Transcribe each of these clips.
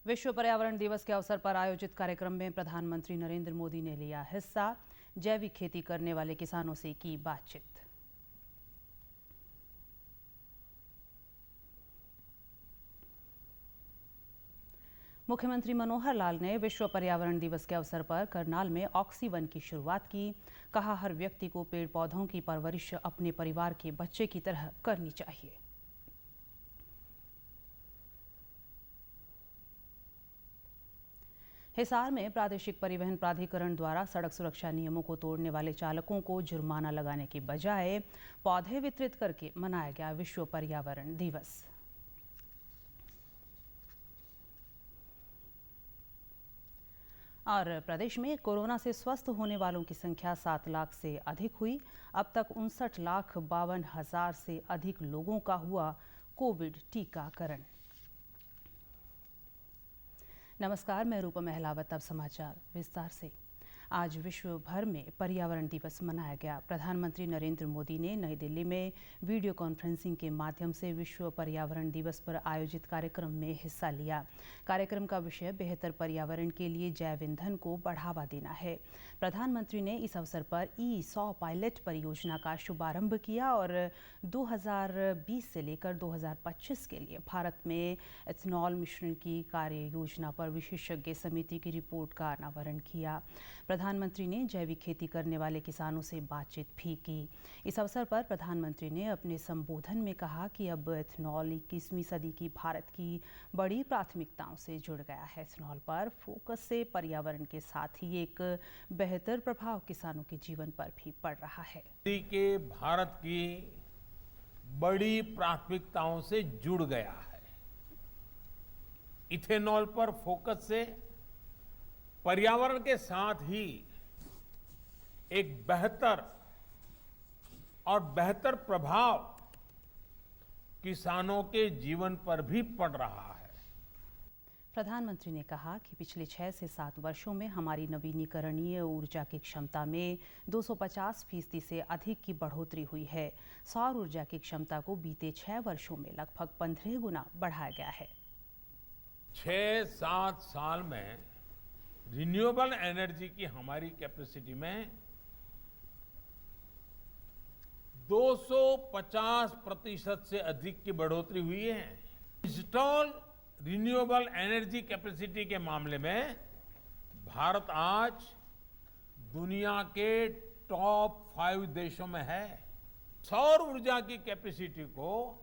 विश्व पर्यावरण दिवस के अवसर पर आयोजित कार्यक्रम में प्रधानमंत्री नरेंद्र मोदी ने लिया हिस्सा। जैविक खेती करने वाले किसानों से की बातचीत। मुख्यमंत्री मनोहर लाल ने विश्व पर्यावरण दिवस के अवसर पर करनाल में ऑक्सीवन की शुरुआत की। कहा, हर व्यक्ति को पेड़ पौधों की परवरिश अपने परिवार के बच्चे की तरह करनी चाहिए। हिसार में प्रादेशिक परिवहन प्राधिकरण द्वारा सड़क सुरक्षा नियमों को तोड़ने वाले चालकों को जुर्माना लगाने के बजाय पौधे वितरित करके मनाया गया विश्व पर्यावरण दिवस। और प्रदेश में कोरोना से स्वस्थ होने वालों की संख्या 7 लाख से अधिक हुई। अब तक 59,52,000 से अधिक लोगों का हुआ कोविड टीकाकरण। नमस्कार, मैं रूपा महलावत। अब समाचार विस्तार से। आज विश्व भर में पर्यावरण दिवस मनाया गया। प्रधानमंत्री नरेंद्र मोदी ने नई दिल्ली में वीडियो कॉन्फ्रेंसिंग के माध्यम से विश्व पर्यावरण दिवस पर आयोजित कार्यक्रम में हिस्सा लिया। कार्यक्रम का विषय बेहतर पर्यावरण के लिए जैव ईंधन को बढ़ावा देना है। प्रधानमंत्री ने इस अवसर पर E100 पायलट परियोजना का शुभारंभ किया और 2020 से लेकर 2025 के लिए भारत में एथेनॉल मिश्रण की कार्य योजना पर विशेषज्ञ समिति की रिपोर्ट का अनावरण किया। प्रधानमंत्री ने जैविक खेती करने वाले किसानों से बातचीत भी की। इस अवसर पर प्रधानमंत्री ने अपने संबोधन में कहा कि अब एथेनॉल 21वीं सदी की भारत की बड़ी प्राथमिकताओं से जुड़ गया है। एथेनॉल पर फोकस से पर्यावरण के साथ ही एक बेहतर प्रभाव किसानों के जीवन पर भी पड़ रहा है। के भारत की बड़ी प्राथमिकताओं से जुड़ गया है। इथेनॉल पर फोकस से पर्यावरण के साथ ही एक बेहतर प्रभाव किसानों के जीवन पर भी पड़ रहा है। प्रधानमंत्री ने कहा कि पिछले 6 से 7 वर्षों में हमारी नवीनीकरणीय ऊर्जा की क्षमता में 250% से अधिक की बढ़ोतरी हुई है। सौर ऊर्जा की क्षमता को बीते 6 वर्षों में लगभग 15 गुना बढ़ाया गया है। 6-7 साल में रिन्यूएबल एनर्जी की हमारी कैपेसिटी में 250% से अधिक की बढ़ोतरी हुई है। इंस्टॉल रिन्यूएबल एनर्जी कैपेसिटी के मामले में भारत आज दुनिया के टॉप 5 देशों में है। सौर ऊर्जा की कैपेसिटी को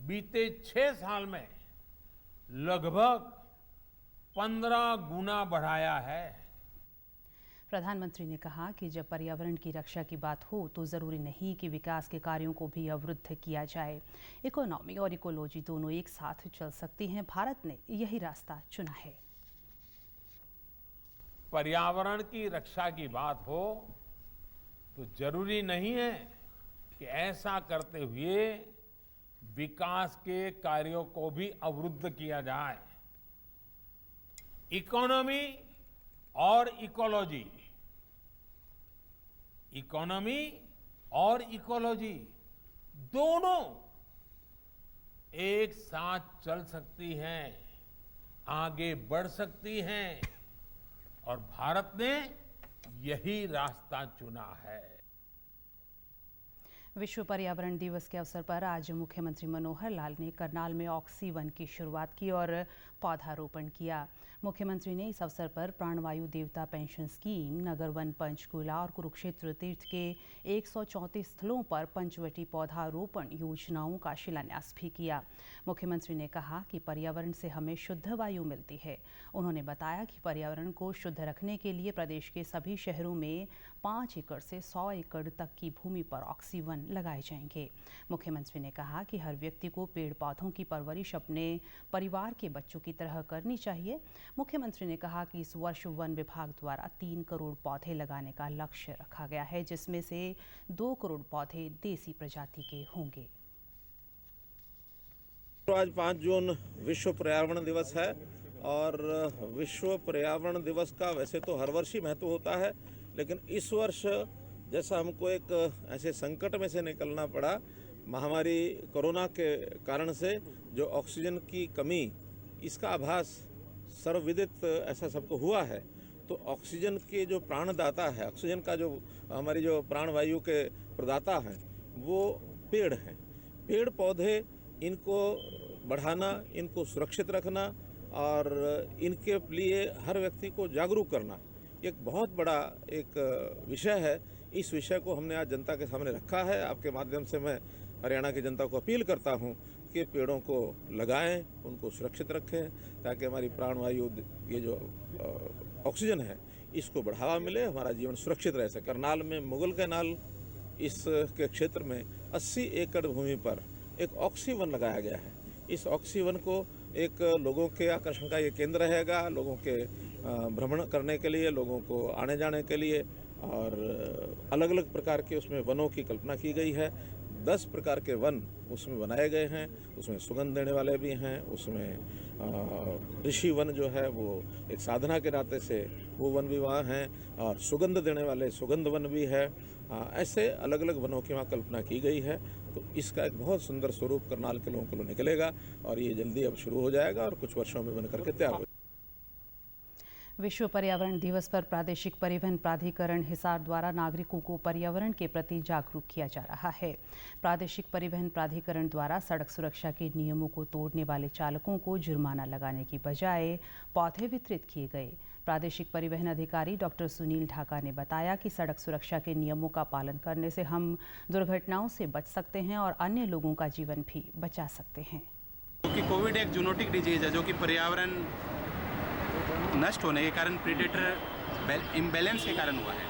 बीते 6 साल में लगभग 15 गुना बढ़ाया है। प्रधानमंत्री ने कहा कि जब पर्यावरण की रक्षा की बात हो तो जरूरी नहीं कि विकास के कार्यों को भी अवरुद्ध किया जाए। इकोनॉमी और इकोलॉजी दोनों एक साथ चल सकती हैं। भारत ने यही रास्ता चुना है। पर्यावरण की रक्षा की बात हो तो जरूरी नहीं है कि ऐसा करते हुए विकास के कार्यों को भी अवरुद्ध किया जाए। इकोनॉमी और इकोलॉजी दोनों एक साथ चल सकती हैं, आगे बढ़ सकती हैं और भारत ने यही रास्ता चुना है। विश्व पर्यावरण दिवस के अवसर पर आज मुख्यमंत्री मनोहर लाल ने करनाल में ऑक्सीवन की शुरुआत की और पौधारोपण किया। मुख्यमंत्री ने इस अवसर पर प्राणवायु देवता पेंशन स्कीम, नगर वन पंचकूला और कुरुक्षेत्र तीर्थ के 134 स्थलों पर पंचवटी पौधारोपण योजनाओं का शिलान्यास भी किया। मुख्यमंत्री ने कहा कि पर्यावरण से हमें शुद्ध वायु मिलती है। उन्होंने बताया कि पर्यावरण को शुद्ध रखने के लिए प्रदेश के सभी शहरों में 5 एकड़ से 100 एकड़ तक की भूमि पर ऑक्सीवन लगाए जाएंगे। मुख्यमंत्री ने कहा कि हर व्यक्ति को पेड़ पौधों की परवरिश अपने परिवार के बच्चों की तरह करनी चाहिए। मुख्यमंत्री ने कहा कि इस वर्ष वन विभाग द्वारा 3 करोड़ पौधे लगाने का लक्ष्य रखा गया है, जिसमें से 2 करोड़ पौधे देसी प्रजाति के होंगे। तो आज 5 जून विश्व पर्यावरण दिवस है और विश्व पर्यावरण दिवस का वैसे तो हर वर्ष ही महत्व होता है, लेकिन इस वर्ष जैसा हमको एक ऐसे संकट में से निकलना पड़ा, महामारी कोरोना के कारण से जो ऑक्सीजन की कमी, इसका आभास सर्वविदित ऐसा सबको हुआ है, तो ऑक्सीजन के जो प्राणदाता है, ऑक्सीजन का जो हमारी जो प्राणवायु के प्रदाता हैं, वो पेड़ हैं। पेड़ पौधे, इनको बढ़ाना, इनको सुरक्षित रखना और इनके लिए हर व्यक्ति को जागरूक करना एक बहुत बड़ा एक विषय है। इस विषय को हमने आज जनता के सामने रखा है। आपके माध्यम से मैं हरियाणा की जनता को अपील करता हूं कि पेड़ों को लगाएं, उनको सुरक्षित रखें, ताकि हमारी प्राणवायु, ये जो ऑक्सीजन है, इसको बढ़ावा मिले, हमारा जीवन सुरक्षित रह सके। करनाल में मुगल कैनाल इसके क्षेत्र में 80 एकड़ भूमि पर एक ऑक्सीवन लगाया गया है। इस ऑक्सीवन को एक लोगों के आकर्षण का ये केंद्र रहेगा, लोगों के भ्रमण करने के लिए, लोगों को आने जाने के लिए, और अलग अलग प्रकार के उसमें वनों की कल्पना की गई है। 10 प्रकार के वन उसमें बनाए गए हैं। उसमें सुगंध देने वाले भी हैं, उसमें ऋषि वन जो है वो एक साधना के नाते से वो वन भी वहाँ हैं, और सुगंध देने वाले सुगंध वन भी है। ऐसे अलग अलग वनों की वहाँ कल्पना की गई है। तो इसका एक बहुत सुंदर स्वरूप करनाल के लोगों को निकलेगा, और ये जल्दी अब शुरू हो जाएगा और कुछ वर्षों में बन करके तैयार हो। विश्व पर्यावरण दिवस पर प्रादेशिक परिवहन प्राधिकरण हिसार द्वारा नागरिकों को पर्यावरण के प्रति जागरूक किया जा रहा है। प्रादेशिक परिवहन प्राधिकरण द्वारा सड़क सुरक्षा के नियमों को तोड़ने वाले चालकों को जुर्माना लगाने की बजाय पौधे वितरित किए गए। प्रादेशिक परिवहन अधिकारी डॉक्टर सुनील ढाका ने बताया कि सड़क सुरक्षा के नियमों का पालन करने से हम दुर्घटनाओं से बच सकते हैं और अन्य लोगों का जीवन भी बचा सकते हैं। क्योंकि कोविड एक जूनोटिक डिजीज है जो कि पर्यावरण नष्ट होने के कारण, प्रीडेटर इम्बैलेंस के कारण हुआ है।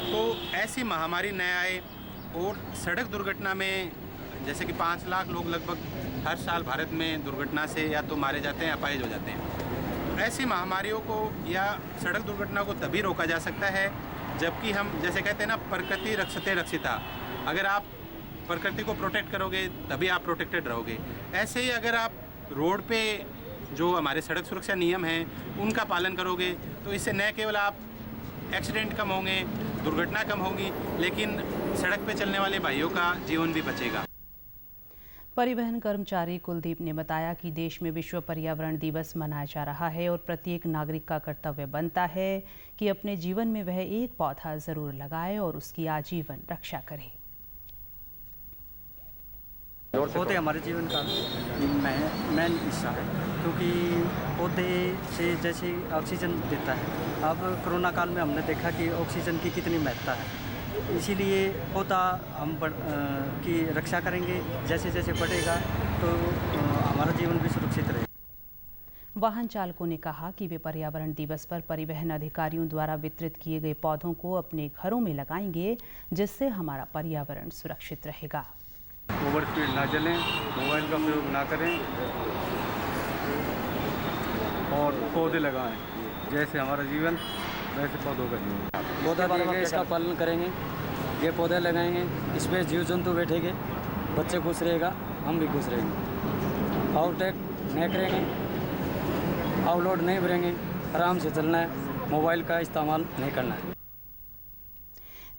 तो ऐसी महामारी न आए, और सड़क दुर्घटना में जैसे कि 5 लाख लोग लगभग हर साल भारत में दुर्घटना से या तो मारे जाते हैं या अपाहिज हो जाते हैं। ऐसी महामारियों को या सड़क दुर्घटना को तभी रोका जा सकता है जबकि हम, जैसे कहते हैं ना, प्रकृति रक्षते रक्षिता। अगर आप प्रकृति को प्रोटेक्ट करोगे तभी आप प्रोटेक्टेड रहोगे। ऐसे ही अगर आप रोड पे जो हमारे सड़क सुरक्षा नियम हैं उनका पालन करोगे तो इससे न केवल आप एक्सीडेंट कम होंगे, दुर्घटना कम होगी, लेकिन सड़क पे चलने वाले भाइयों का जीवन भी बचेगा। परिवहन कर्मचारी कुलदीप ने बताया कि देश में विश्व पर्यावरण दिवस मनाया जा रहा है और प्रत्येक नागरिक का कर्तव्य बनता है कि अपने जीवन में वह एक पौधा जरूर लगाए और उसकी आजीवन रक्षा करे। पौधे हमारे जीवन का मेन हिस्सा है, क्योंकि पौधे से जैसे ऑक्सीजन देता है। अब कोरोना काल में हमने देखा कि ऑक्सीजन की कितनी महत्ता है, इसीलिए पौधा हम की रक्षा करेंगे। जैसे जैसे बढ़ेगा तो हमारा जीवन भी सुरक्षित रहेगा। वाहन चालकों ने कहा कि वे पर्यावरण दिवस पर परिवहन अधिकारियों द्वारा वितरित किए गए पौधों को अपने घरों में लगाएंगे, जिससे हमारा पर्यावरण सुरक्षित रहेगा। ओवर स्पीड ना चलें, मोबाइल का प्रयोग ना करें और पौधे लगाएं। जैसे हमारा जीवन वैसे पौधों का जीवन। पौधा देंगे, इसका पालन करेंगे, ये पौधे लगाएंगे, इसमें जीव जंतु बैठेंगे, बच्चे खुश रहेगा, हम भी खुश रहेंगे। ओवरटेक नहीं करेंगे, ओवरलोड नहीं भरेंगे, आराम से चलना है, मोबाइल का इस्तेमाल नहीं करना है।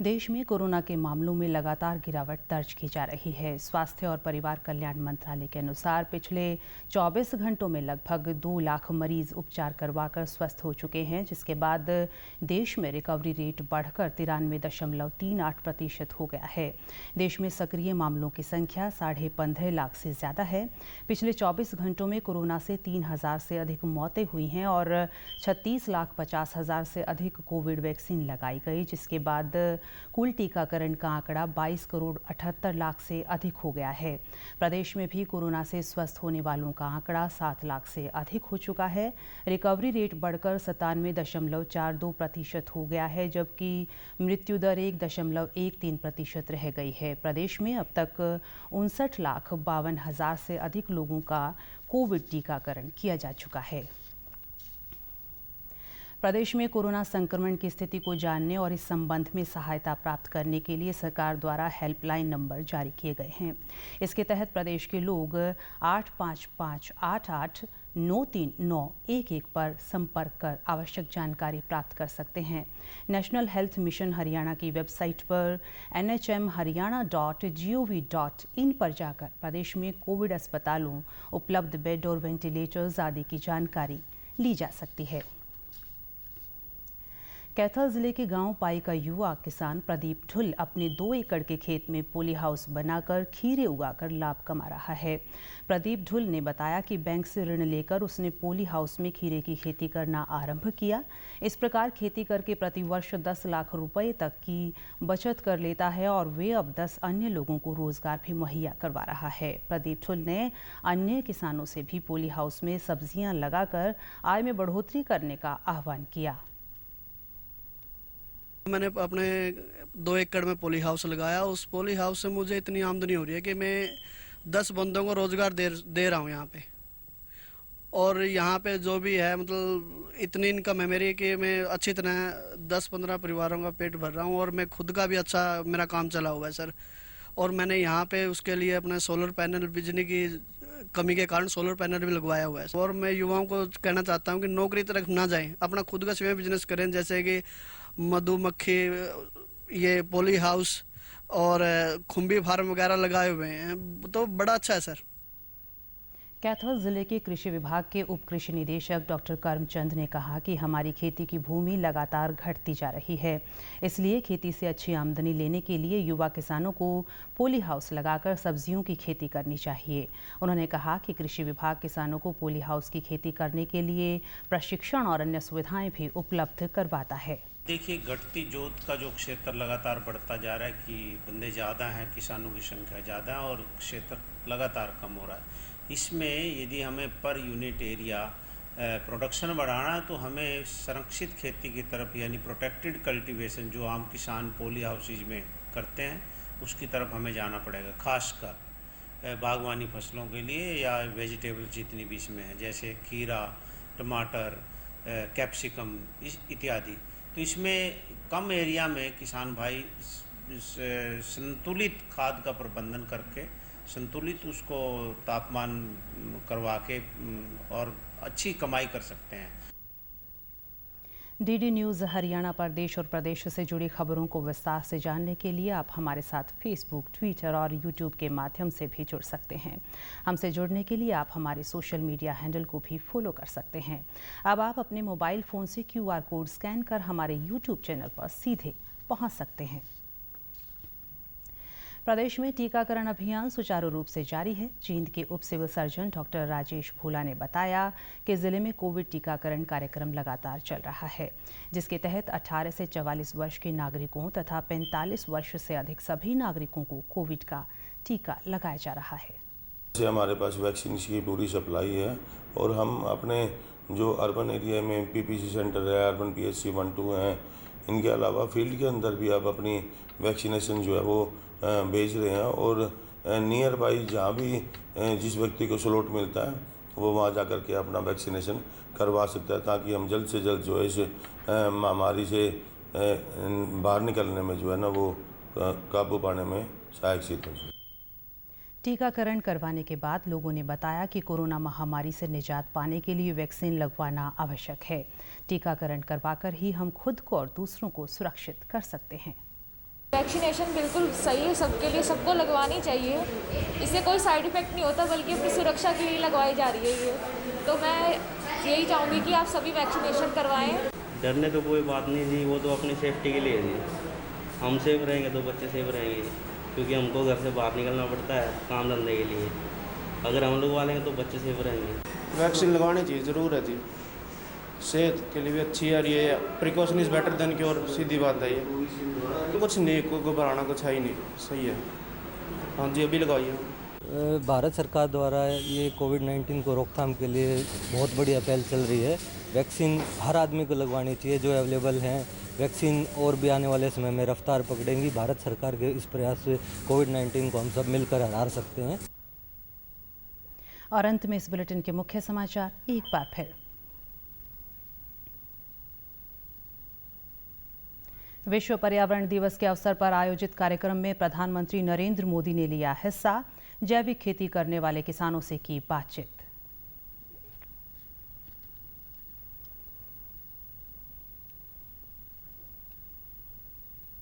देश में कोरोना के मामलों में लगातार गिरावट दर्ज की जा रही है। स्वास्थ्य और परिवार कल्याण मंत्रालय के अनुसार पिछले 24 घंटों में लगभग 2 लाख मरीज उपचार करवाकर स्वस्थ हो चुके हैं, जिसके बाद देश में रिकवरी रेट बढ़कर 93.38% हो गया है। देश में सक्रिय मामलों की संख्या 15.5 लाख से ज़्यादा है। पिछले 24 घंटों में कोरोना से 3000 से अधिक मौतें हुई हैं और 36,50,000 से अधिक कोविड वैक्सीन लगाई गई, जिसके बाद कुल टीकाकरण का आंकड़ा 22,78,00,000 से अधिक हो गया है। प्रदेश में भी कोरोना से स्वस्थ होने वालों का आंकड़ा 7 लाख से अधिक हो चुका है। रिकवरी रेट बढ़कर 97.42% हो गया है, जबकि मृत्यु दर 1.13% रह गई है। प्रदेश में अब तक 59,52,000 से अधिक लोगों का कोविड टीकाकरण किया जा चुका है। प्रदेश में कोरोना संक्रमण की स्थिति को जानने और इस संबंध में सहायता प्राप्त करने के लिए सरकार द्वारा हेल्पलाइन नंबर जारी किए गए हैं। इसके तहत प्रदेश के लोग 85588939111 पर संपर्क कर आवश्यक जानकारी प्राप्त कर सकते हैं। नेशनल हेल्थ मिशन हरियाणा की वेबसाइट पर nhmharyana.gov.in पर जाकर प्रदेश में कोविड अस्पतालों, उपलब्ध बेड और वेंटिलेटर्स आदि की जानकारी ली जा सकती है। कैथल जिले के गांव पाई का युवा किसान प्रदीप ढुल अपने 2 एकड़ के खेत में पोली हाउस बनाकर खीरे उगाकर लाभ कमा रहा है। प्रदीप ढुल ने बताया कि बैंक से ऋण लेकर उसने पोली हाउस में खीरे की खेती करना आरंभ किया। इस प्रकार खेती करके प्रतिवर्ष 10 लाख रुपए तक की बचत कर लेता है और वे अब 10 अन्य लोगों को रोजगार भी मुहैया करवा रहा है। प्रदीप ढुल ने अन्य किसानों से भी पोली हाउस में सब्जियां लगाकर आय में बढ़ोतरी करने का आह्वान किया। मैंने अपने 2 एकड़ में पोली हाउस लगाया। उस पोली हाउस से मुझे इतनी आमदनी हो रही है कि मैं 10 बंदों को रोजगार दे रहा हूँ यहाँ पे। और यहाँ पे जो भी है मतलब इतनी इनकम है मेरी कि मैं अच्छी तरह 10-15 परिवारों का पेट भर रहा हूँ और मैं खुद का भी अच्छा मेरा काम चला हुआ है सर। और मैंने यहाँ पे उसके लिए अपने सोलर पैनल, बिजली की कमी के कारण सोलर पैनल भी लगवाया हुआ है। और मैं युवाओं को कहना चाहता हूँ कि नौकरी तरफ ना जाएं, अपना खुद का स्वयं बिजनेस करें, जैसे कि मधुमक्खी, ये पोली हाउस और खुम्बी फार्म वगैरह लगाए हुए हैं, तो बड़ा अच्छा है सर। कैथल जिले के कृषि विभाग के उप कृषि निदेशक डॉक्टर करमचंद ने कहा कि हमारी खेती की भूमि लगातार घटती जा रही है, इसलिए खेती से अच्छी आमदनी लेने के लिए युवा किसानों को पोली हाउस लगाकर सब्जियों की खेती करनी चाहिए। उन्होंने कहा कि कृषि विभाग किसानों को पोली हाउस की खेती करने के लिए प्रशिक्षण और अन्य सुविधाएं भी उपलब्ध करवाता है। देखिए, घटती जोत का जो क्षेत्र लगातार बढ़ता जा रहा है कि बंदे ज़्यादा हैं, किसानों की संख्या ज़्यादा है और क्षेत्र लगातार कम हो रहा है। इसमें यदि हमें पर यूनिट एरिया प्रोडक्शन बढ़ाना है तो हमें संरक्षित खेती की तरफ, यानी प्रोटेक्टेड कल्टीवेशन जो आम किसान पोली हाउसेज में करते हैं, उसकी तरफ हमें जाना पड़ेगा। खासकर बागवानी फसलों के लिए या वेजिटेबल जितनी भी इसमें है, जैसे खीरा, टमाटर, कैप्सिकम इत्यादि। तो इसमें कम एरिया में किसान भाई संतुलित खाद का प्रबंधन करके संतुलित उसको तापमान करवा के और अच्छी कमाई कर सकते हैं। डीडी न्यूज़ हरियाणा पर देश और प्रदेश से जुड़ी खबरों को विस्तार से जानने के लिए आप हमारे साथ फेसबुक, ट्विटर और यूट्यूब के माध्यम से भी जुड़ सकते हैं। हमसे जुड़ने के लिए आप हमारे सोशल मीडिया हैंडल को भी फॉलो कर सकते हैं। अब आप अपने मोबाइल फ़ोन से QR कोड स्कैन कर हमारे यूट्यूब चैनल पर सीधे पहुंच सकते हैं। प्रदेश में टीकाकरण अभियान सुचारू रूप से जारी है। जींद के उप सिविल सर्जन डॉक्टर राजेश भोला ने बताया कि जिले में कोविड टीकाकरण कार्यक्रम लगातार चल रहा है, जिसके तहत 18 से 44 वर्ष के नागरिकों तथा 45 वर्ष से अधिक सभी नागरिकों को कोविड का टीका लगाया जा रहा है। हमारे पास वैक्सीन की पूरी सप्लाई है और हम अपने जो अर्बन एरिया में PPC सेंटर है, अर्बन PHC 1-2 हैं, इनके अलावा फील्ड के अंदर भी आप अपनी वैक्सीनेशन जो है वो भेज रहे हैं और नियर बाई जहाँ भी जिस व्यक्ति को स्लॉट मिलता है वो वहाँ जा कर के अपना वैक्सीनेशन करवा सकता है, ताकि हम जल्द से जल्द जो है इस महामारी से बाहर निकलने में जो है ना वो काबू पाने में सहायक सिद्ध हो। टीकाकरण करवाने के बाद लोगों ने बताया कि कोरोना महामारी से निजात पाने के लिए वैक्सीन लगवाना आवश्यक है। टीकाकरण करवाकर ही हम खुद को और दूसरों को सुरक्षित कर सकते हैं। वैक्सीनेशन बिल्कुल सही है सबके लिए, सबको लगवानी चाहिए। इससे कोई साइड इफ़ेक्ट नहीं होता, बल्कि अपनी सुरक्षा के लिए लगवाई जा रही है ये। तो मैं यही चाहूँगी कि आप सभी वैक्सीनेशन करवाएं। डरने तो कोई बात नहीं जी, वो तो अपनी सेफ्टी के लिए जी। हम सेफ रहेंगे तो बच्चे सेफ रहेंगे, क्योंकि हमको घर से बाहर निकलना पड़ता है काम धंधे के लिए। अगर हम लोग वालेंगे तो बच्चे सेफ रहेंगे। वैक्सीन लगवानी चाहिए, ज़रूर है जी, सेहत के लिए भी अच्छी है और ये precaution is better than cure, सीधी बात है ये। कुछ नहीं, कोई घबराना कुछ है ही नहीं, सही है। हाँ जी, अभी लगाइए। भारत सरकार द्वारा ये कोविड-19 को रोकथाम के लिए बहुत बड़ी अपील चल रही है। वैक्सीन हर आदमी को लगवानी चाहिए जो अवेलेबल हैं। वैक्सीन और भी आने वाले समय में रफ्तार पकड़ेंगी। भारत सरकार के इस प्रयास से कोविड-19 को हम सब मिलकर हरा सकते हैं। और अंत में इस बुलेटिन के मुख्य समाचार एक बार फिर। विश्व पर्यावरण दिवस के अवसर पर आयोजित कार्यक्रम में प्रधानमंत्री नरेंद्र मोदी ने लिया हिस्सा। जैविक खेती करने वाले किसानों से की बातचीत।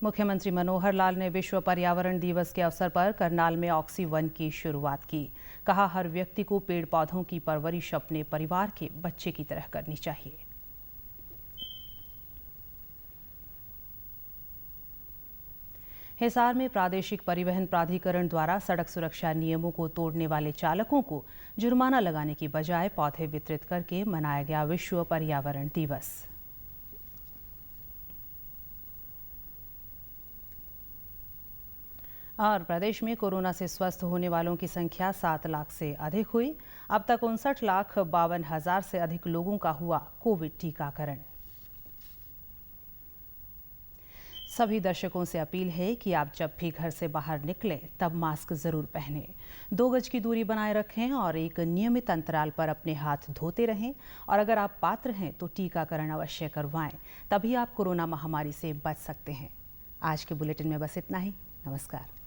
मुख्यमंत्री मनोहर लाल ने विश्व पर्यावरण दिवस के अवसर पर करनाल में ऑक्सी-वन की शुरुआत की। कहा, हर व्यक्ति को पेड़ पौधों की परवरिश अपने परिवार के बच्चे की तरह करनी चाहिए। हिसार में प्रादेशिक परिवहन प्राधिकरण द्वारा सड़क सुरक्षा नियमों को तोड़ने वाले चालकों को जुर्माना लगाने की बजाय पौधे वितरित करके मनाया गया विश्व पर्यावरण दिवस। और प्रदेश में कोरोना से स्वस्थ होने वालों की संख्या 7 लाख से अधिक हुई। अब तक 59,52,000 से अधिक लोगों का हुआ कोविड टीकाकरण। सभी दर्शकों से अपील है कि आप जब भी घर से बाहर निकलें तब मास्क जरूर पहनें, 2 गज की दूरी बनाए रखें और एक नियमित अंतराल पर अपने हाथ धोते रहें। और अगर आप पात्र हैं तो टीकाकरण अवश्य करवाएं, तभी आप कोरोना महामारी से बच सकते हैं। आज के बुलेटिन में बस इतना ही। नमस्कार।